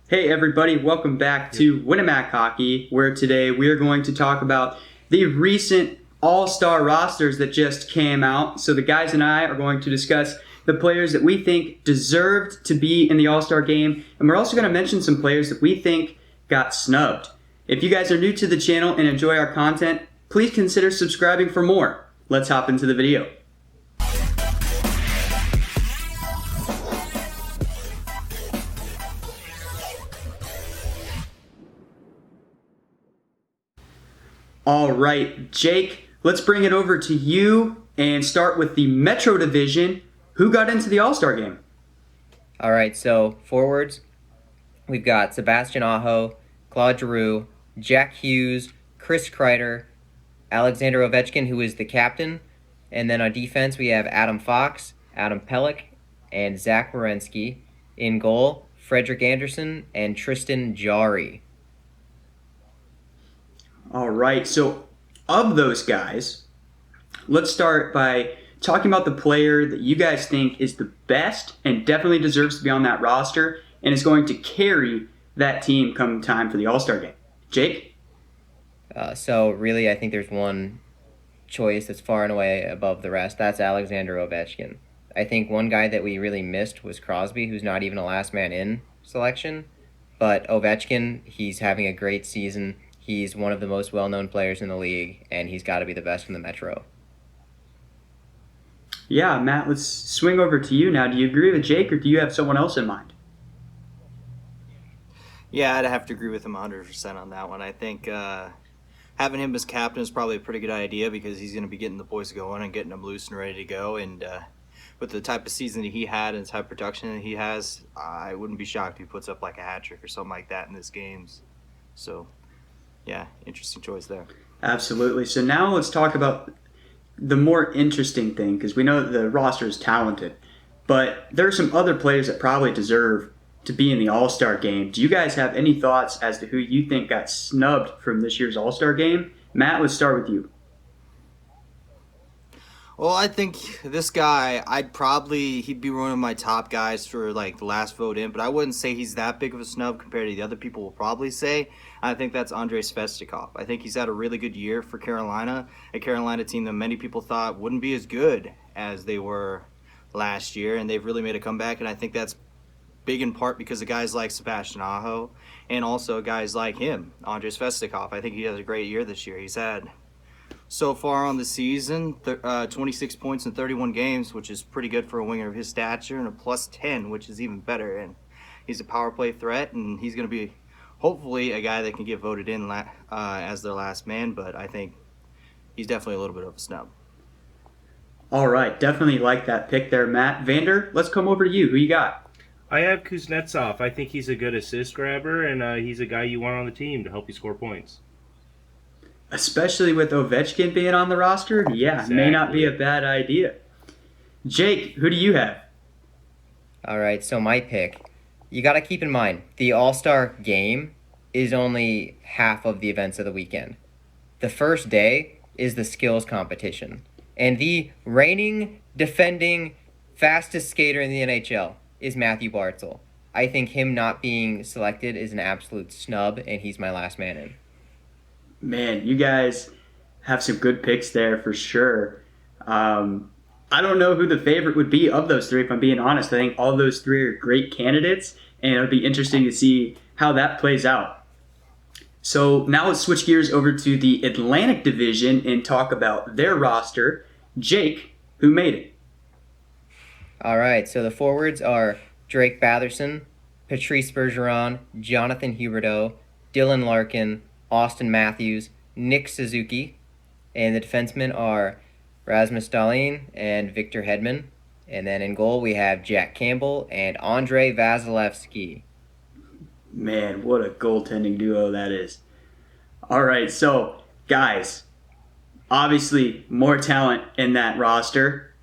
Hey everybody, welcome back to Winnemac Hockey, where today we are going to talk about the recent All-Star rosters that just came out. So the guys and I are going to discuss the players that we think deserved to be in the All-Star game, and we're also going to mention some players that we think got snubbed. If you guys are new to the channel and enjoy our content, please consider subscribing for more. Let's hop into the video. All right, Jake, let's bring it over to you and start with the Metro Division. Who got into the All-Star game? All right, so forwards, we've got Sebastian Aho, Claude Giroux, Jack Hughes, Chris Kreider, Alexander Ovechkin, who is the captain, and then on defense we have Adam Fox, Adam Pelech, and Zach Werenski. In goal, Frederick Anderson and Tristan Jarry. All right, so of those guys, let's start by talking about the player that you guys think is the best and definitely deserves to be on that roster and is going to carry that team come time for the All-Star game. Jake? So really, I think there's one choice that's far and away above the rest. That's Alexander Ovechkin. I think one guy that we really missed was Crosby, who's not even a last man in selection. But Ovechkin, he's having a great season. He's one of the most well-known players in the league, and he's got to be the best in the Metro. Yeah, Matt, let's swing over to you now. Do you agree with Jake, or do you have someone else in mind? Yeah, I'd have to agree with him 100% on that one. I think having him as captain is probably a pretty good idea because he's going to be getting the boys going and getting them loose and ready to go. And with the type of season that he had and the type of production that he has, I wouldn't be shocked if he puts up like a hat trick or something like that in this games. So, yeah, interesting choice there. Absolutely. So now let's talk about the more interesting thing, because we know that the roster is talented, but there are some other players that probably deserve to be in the All-Star game. Do you guys have any thoughts as to who you think got snubbed from this year's All-Star game? Matt, let's start with you. Well, I think this guy, he'd be one of my top guys for like the last vote in, but I wouldn't say he's that big of a snub compared to the other people will probably say. I think that's Andrei Svestikov. I think he's had a really good year for Carolina, a Carolina team that many people thought wouldn't be as good as they were last year, and they've really made a comeback, and I think that's big in part because of guys like Sebastian Aho and also guys like him, Andrei Svestikov. I think he has a great year this year. He's had so far on the season, 26 points in 31 games, which is pretty good for a winger of his stature, and a plus 10, which is even better. And he's a power play threat, and he's going to be hopefully a guy that can get voted in as their last man, but I think he's definitely a little bit of a snub. All right, definitely like that pick there, Matt. Vander, let's come over to you. Who you got? I have Kuznetsov. I think he's a good assist grabber, and he's a guy you want on the team to help you score points. Especially with Ovechkin being on the roster, yeah, exactly. May not be a bad idea. Jake, who do you have? All right, so my pick. You got to keep in mind, the All-Star game is only half of the events of the weekend. The first day is the skills competition. And the reigning, defending, fastest skater in the NHL is Matthew Barzal. I think him not being selected is an absolute snub, and he's my last man in. Man, you guys have some good picks there for sure. I don't know who the favorite would be of those three, if I'm being honest. I think all those three are great candidates, and it'll be interesting to see how that plays out. So now let's switch gears over to the Atlantic Division and talk about their roster. Jake, who made it? All right, so the forwards are Drake Batherson, Patrice Bergeron, Jonathan Huberdeau, Dylan Larkin, Austin Matthews, Nick Suzuki, and the defensemen are Rasmus Dahlin and Victor Hedman. And then in goal we have Jack Campbell and Andrei Vasilevsky. Man, what a goaltending duo that is. All right, so guys, obviously more talent in that roster.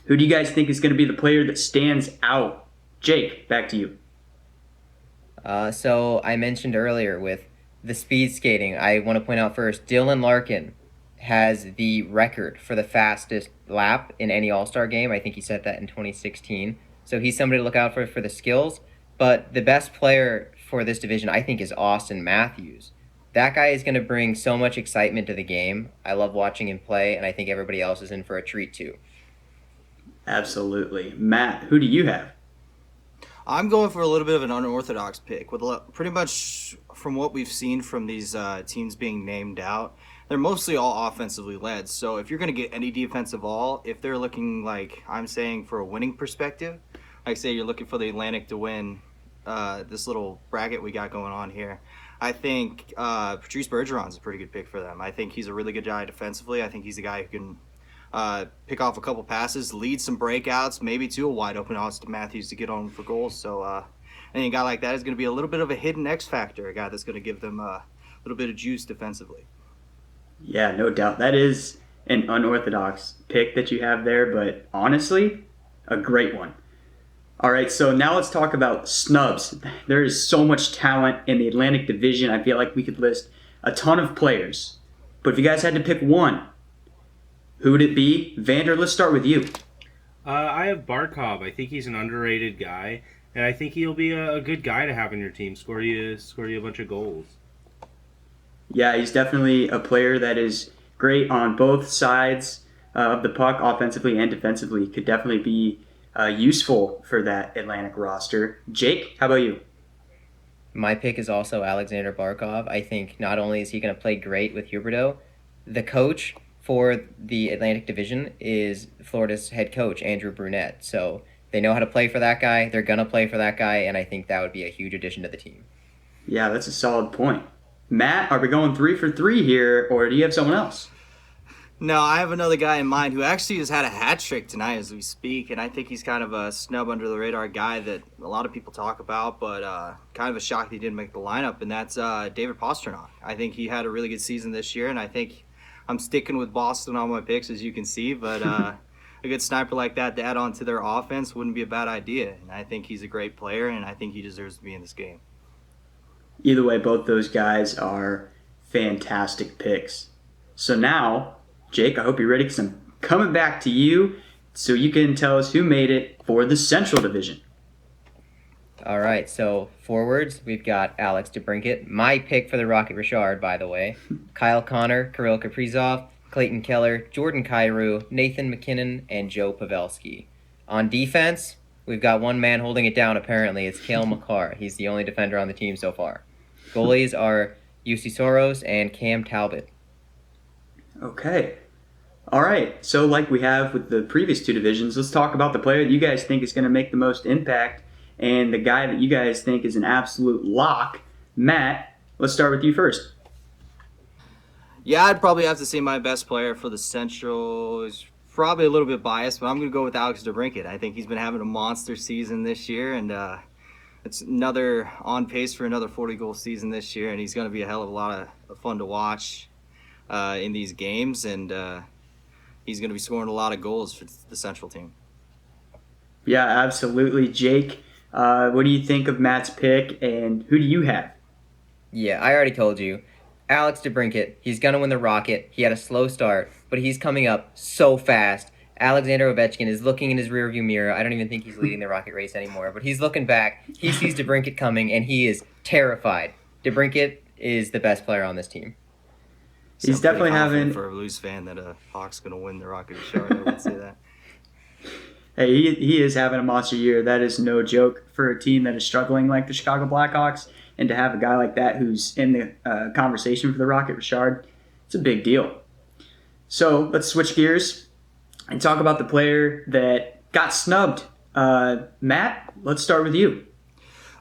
Who do you guys think is going to be the player that stands out? Jake, back to you. So I mentioned earlier with the speed skating, I want to point out first, Dylan Larkin has the record for the fastest lap in any All-Star game. I think he set that in 2016. So he's somebody to look out for the skills. But the best player for this division, I think, is Austin Matthews. That guy is going to bring so much excitement to the game. I love watching him play, and I think everybody else is in for a treat too. Absolutely. Matt, who do you have? I'm going for a little bit of an unorthodox pick. Pretty much from what we've seen from these teams being named out, they're mostly all offensively led. So if you're going to get any defensive all, if they're looking like I'm saying for a winning perspective, like say you're looking for the Atlantic to win this little bracket we got going on here, I think Patrice Bergeron's a pretty good pick for them. I think he's a really good guy defensively. I think he's a guy who can pick off a couple passes, lead some breakouts, maybe to a wide open Austin Matthews to get on for goals. So I think a guy like that is going to be a little bit of a hidden X factor, a guy that's going to give them a little bit of juice defensively. Yeah, no doubt. That is an unorthodox pick that you have there, but honestly, a great one. All right, so now let's talk about snubs. There is so much talent in the Atlantic Division. I feel like we could list a ton of players. But if you guys had to pick one, who would it be? Vander, let's start with you. I have Barkov. I think he's an underrated guy, and I think he'll be a good guy to have in your team. Score you a bunch of goals. Yeah, he's definitely a player that is great on both sides of the puck, offensively and defensively. Could definitely be useful for that Atlantic roster. Jake, how about you? My pick is also Alexander Barkov. I think not only is he going to play great with Huberdeau, the coach for the Atlantic Division is Florida's head coach, Andrew Brunette. So they know how to play for that guy. They're going to play for that guy, and I think that would be a huge addition to the team. Yeah, that's a solid point. Matt, are we going 3 for 3 here, or do you have someone else? No, I have another guy in mind who actually has had a hat trick tonight as we speak, and I think he's kind of a snub under the radar guy that a lot of people talk about, but kind of a shock he didn't make the lineup, and that's David Pastrnak. I think he had a really good season this year, and I think I'm sticking with Boston on my picks, as you can see, but a good sniper like that to add on to their offense wouldn't be a bad idea, and I think he's a great player, and I think he deserves to be in this game. Either way, both those guys are fantastic picks. So now, Jake, I hope you're ready because I'm coming back to you so you can tell us who made it for the Central Division. All right, so forwards, we've got Alex DeBrincat, my pick for the Rocket Richard, by the way, Kyle Connor, Kirill Kaprizov, Clayton Keller, Jordan Kyrou, Nathan McKinnon, and Joe Pavelski. On defense, we've got one man holding it down, apparently. It's Cale Makar. He's the only defender on the team so far. Goalies are Jusi Soros and Cam Talbot. Okay. All right. So like we have with the previous two divisions, let's talk about the player that you guys think is going to make the most impact and the guy that you guys think is an absolute lock. Matt, let's start with you first. Yeah, I'd probably have to say my best player for the Central is probably a little bit biased, but I'm going to go with Alex DeBrincat. I think he's been having a monster season this year, and it's another on pace for another 40-goal season this year, and he's going to be a hell of a lot of fun to watch in these games, and he's going to be scoring a lot of goals for the Central team. Yeah, absolutely. Jake, what do you think of Matt's pick, and who do you have? Yeah, I already told you. Alex DeBrincat, he's going to win the Rocket. He had a slow start, but he's coming up so fast. Alexander Ovechkin is looking in his rearview mirror. I don't even think he's leading the Rocket race anymore, but he's looking back. He sees DeBrincat coming, and he is terrified. DeBrincat is the best player on this team. He's definitely having... For a Blues fan that Hawk's going to win the Rocket Richard, I would say that. Hey, he is having a monster year. That is no joke for a team that is struggling like the Chicago Blackhawks. And to have a guy like that who's in the conversation for the Rocket Richard, it's a big deal. So let's switch gears and talk about the player that got snubbed. Matt, let's start with you.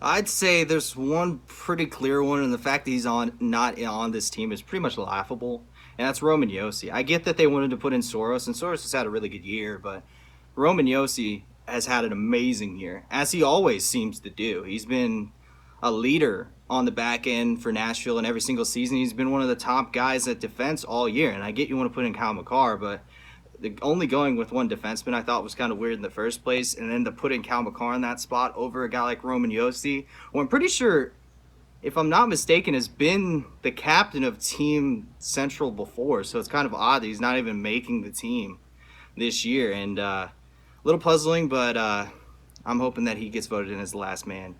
I'd say there's one pretty clear one, and the fact that he's not on this team is pretty much laughable, and that's Roman Josi. I get that they wanted to put in Soros, and Soros has had a really good year, but Roman Josi has had an amazing year, as he always seems to do. He's been a leader on the back end for Nashville in every single season. He's been one of the top guys at defense all year, and I get you want to put in Kyle Makar, but only going with one defenseman I thought was kind of weird in the first place, and then to put in Kyle Makar in that spot over a guy like Roman Josi, who I'm pretty sure, if I'm not mistaken, has been the captain of Team Central before, so it's kind of odd that he's not even making the team this year, and a little puzzling, but I'm hoping that he gets voted in as the last man.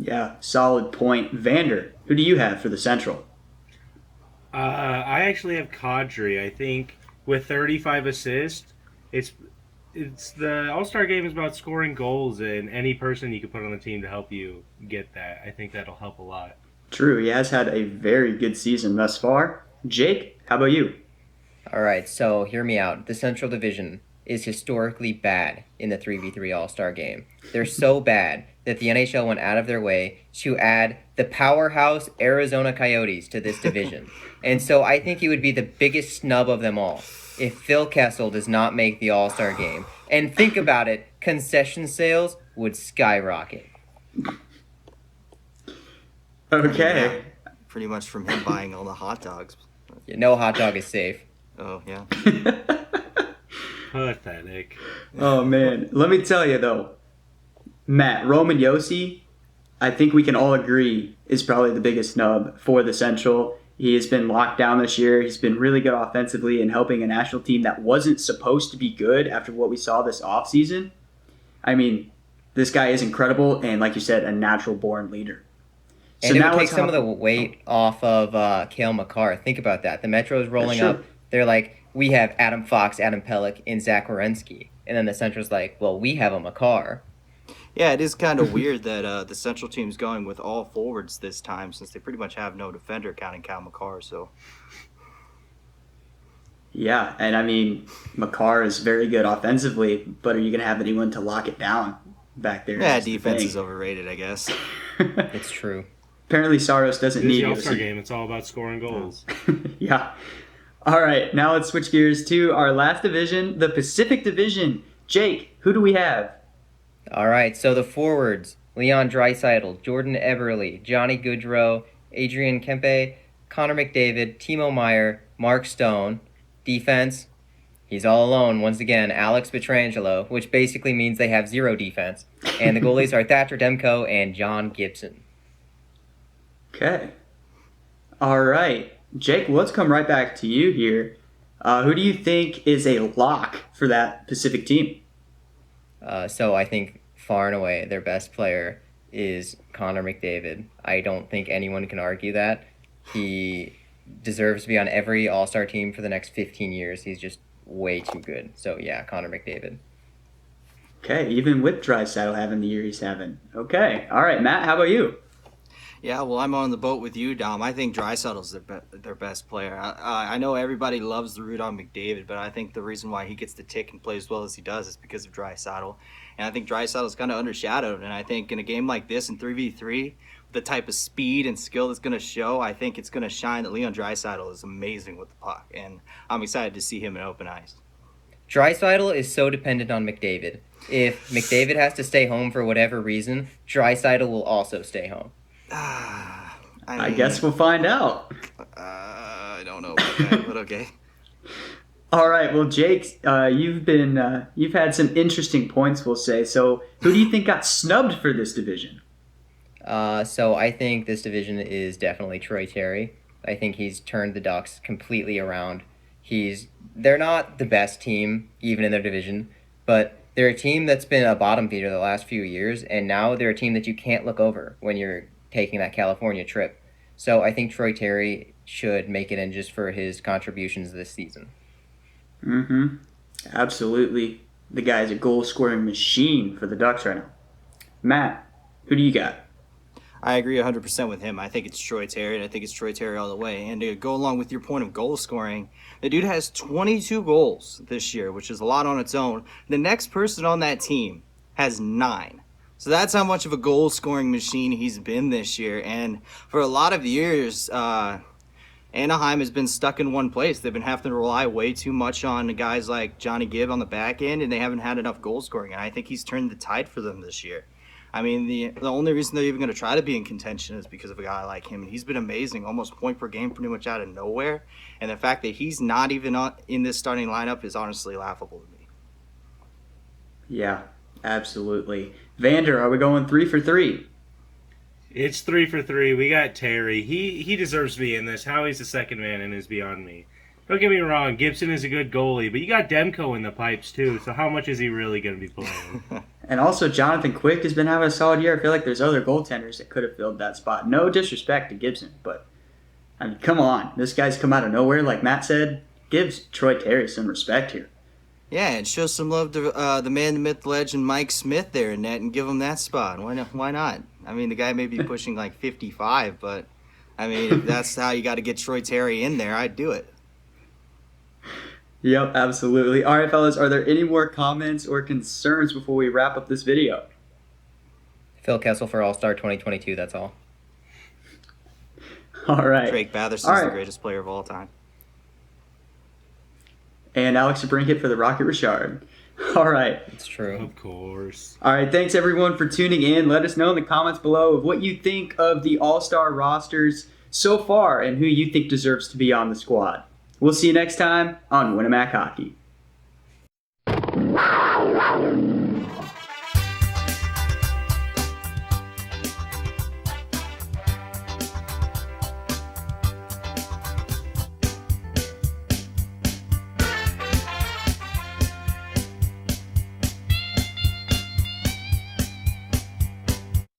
Yeah, solid point. Vander, who do you have for the Central? I actually have Kadri. I think with 35 assists, it's the All-Star game is about scoring goals, and any person you can put on the team to help you get that. I think that'll help a lot. True, he has had a very good season thus far. Jake, how about you? All right, so hear me out. The Central Division is historically bad in the 3v3 All-Star game. They're so bad that the NHL went out of their way to add the powerhouse Arizona Coyotes to this division. And so I think it would be the biggest snub of them all if Phil Kessel does not make the All-Star game. And think about it, concession sales would skyrocket. Okay. Pretty much from him buying all the hot dogs. No hot dog is safe. Oh, yeah. Pathetic. Oh, man. Let me tell you, though, Matt, Roman Josi, I think we can all agree, is probably the biggest snub for the Central. He has been locked down this year. He's been really good offensively and helping a national team that wasn't supposed to be good after what we saw this offseason. I mean, this guy is incredible and, like you said, a natural-born leader. And it would take some of the weight off of Cale Makar. Think about that. The Metro's rolling up. They're like, we have Adam Fox, Adam Pelech, and Zach Werenski. And then the Central's like, well, we have a Makar. Yeah, it is kind of weird that the Central team's going with all forwards this time since they pretty much have no defender counting Cal Makar. So. Yeah, and I mean, Makar is very good offensively, but are you going to have anyone to lock it down back there? Yeah, defense is overrated, I guess. It's true. Apparently Saros doesn't need the All-Star game. It's all about scoring goals. Yeah. All right, now let's switch gears to our last division, the Pacific Division. Jake, who do we have? All right, so the forwards, Leon Draisaitl, Jordan Eberle, Johnny Gaudreau, Adrian Kempe, Connor McDavid, Timo Meier, Mark Stone. Defense, he's all alone once again, Alex Pietrangelo, which basically means they have zero defense. And the goalies are Thatcher Demko and John Gibson. Okay. All right. Jake, let's come right back to you here. Who do you think is a lock for that Pacific team? So I think far and away their best player is Connor McDavid. I don't think anyone can argue that. He deserves to be on every All-Star team for the next 15 years. He's just way too good. So yeah, Connor McDavid. Okay, even with Draisaitl having the year he's having. Okay. All right, Matt, how about you? Yeah, well, I'm on the boat with you, Dom. I think Draisaitl's their best player. I know everybody loves the root on McDavid, but I think the reason why he gets the tick and plays as well as he does is because of Draisaitl. And I think Draisaitl's kind of undershadowed. And I think in a game like this, in 3v3, the type of speed and skill that's going to show, I think it's going to shine that Leon Draisaitl is amazing with the puck. And I'm excited to see him in open ice. Draisaitl is so dependent on McDavid. If McDavid has to stay home for whatever reason, Draisaitl will also stay home. I guess we'll find out. I don't know about that, but okay. All right. Well, Jake, you've had some interesting points, we'll say. So, who do you think got snubbed for this division? So I think this division is definitely Troy Terry. I think he's turned the Ducks completely around. They're not the best team, even in their division, but they're a team that's been a bottom feeder the last few years, and now they're a team that you can't look over when you're taking that California trip. So I think Troy Terry should make it in just for his contributions this season. Mm-hmm. Absolutely. The guy's a goal-scoring machine for the Ducks right now. Matt, who do you got? I agree 100% with him. I think it's Troy Terry, and I think it's Troy Terry all the way. And to go along with your point of goal scoring, the dude has 22 goals this year, which is a lot on its own. The next person on that team has 9. So that's how much of a goal-scoring machine he's been this year. And for a lot of years, Anaheim has been stuck in one place. They've been having to rely way too much on guys like Johnny Gibb on the back end, and they haven't had enough goal scoring. And I think he's turned the tide for them this year. I mean, the only reason they're even going to try to be in contention is because of a guy like him. And he's been amazing, almost point per game pretty much out of nowhere. And the fact that he's not even in this starting lineup is honestly laughable to me. Yeah, absolutely. Vander, are we going 3 for 3? It's 3 for 3. We got Terry. He deserves to be in this. How he's the second man in is beyond me. Don't get me wrong, Gibson is a good goalie, but you got Demko in the pipes too, so how much is he really going to be playing? And also, Jonathan Quick has been having a solid year. I feel like there's other goaltenders that could have filled that spot. No disrespect to Gibson, but I mean, come on. This guy's come out of nowhere, like Matt said. Gives Troy Terry some respect here. Yeah, and show some love to the man, the myth, legend, Mike Smith there in net, and give him that spot. Why not? I mean, the guy may be pushing like 55, but I mean, if that's how you got to get Troy Terry in there, I'd do it. Yep, absolutely. All right, fellas, are there any more comments or concerns before we wrap up this video? Phil Kessel for All-Star 2022, that's all. All right. Drake Batherson's All right. the greatest player of all time. And Alex DeBrincat for the Rocket Richard. All right. It's true. Of course. All right, thanks everyone for tuning in. Let us know in the comments below of what you think of the All-Star rosters so far and who you think deserves to be on the squad. We'll see you next time on Winamac Hockey.